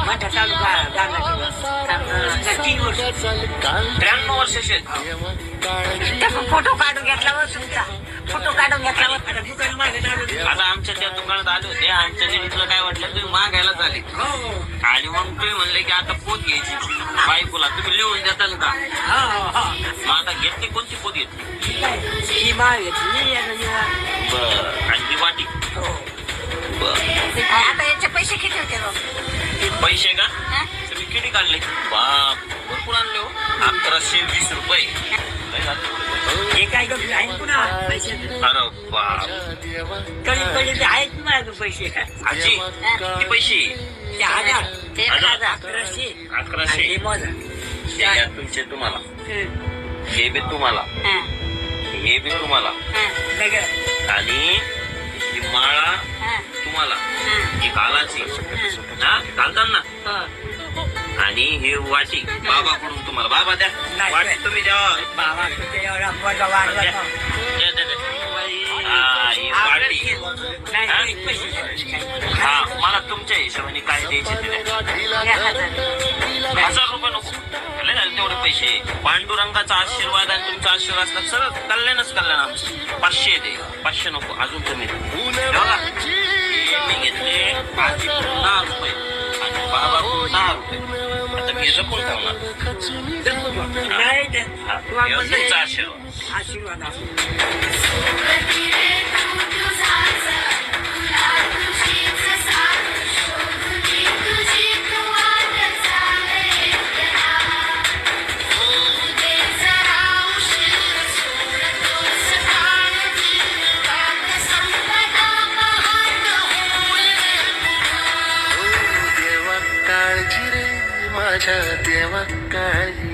माझ्या तालुका जाणार 3 वर्ष 93 वर्षाचे फोटो काढून घेतला व तुमचा फोटो काढून घेतला व दुकान माझ्या नावावर. आता आमच्या त्या दुकानात आले होते. आमच्या लेडीजला काय वाटलं तुम्ही मागायला झाले हो आणि मग तुम्ही म्हणले की आता पोत घ्यायची बायकोला तुम्ही लिहून देताल का? हा हा मग आता घेतली कोणती पोत घेतली? ही माळ घेतली बर आणि ती वाटी बर आता याचे पैसे किती होते बघ? पैसे का तुम्ही किती काढले? बाप भरपूर आणले हो. 1120 रुपये. हे काय करतो आहे पुन्हा पैसे अरे बाप कमी पडले आहेत माझ्याकडे पैसे आजी किती पैसे? 1000 1000. 1100 1100. हे मोजा हे घ्या तुमचे तुम्हाला हे बी तुम्हाला हे बी तुम्हाला वेगळं आणि ही माळा तुम्हाला ही घालाची हा घालतात ना आणि हे वाटी बाबाकडून तुम्हाला बाबा द्या नाही. वाटी तुम्ही द्या बाबा तुझ्या एवढा मोठा वाढला द्या. का? द्या, द्या, द्या. हा ही वाटी नाही पैसे हा मला तुमच्या हिशोबाने काय द्यायचे ते द्या. 1000 रुपये नको लय झाले तेवढे पैसे. पांडुरंगाचा आशीर्वाद आणि तुमचा आशीर्वाद असला सगळं कल्याणच कल्याण आमचं. 500 दे 500 नको अजून तुम्ही बघा मी घेतले 10 रुपये आणि बाबा 10 रुपये. आता मी जपून ठेवणार नाही हा, हे तुमचा आशीर्वाद. आशीर्वाद असो. काळजी रे माझ्या देवा काळजी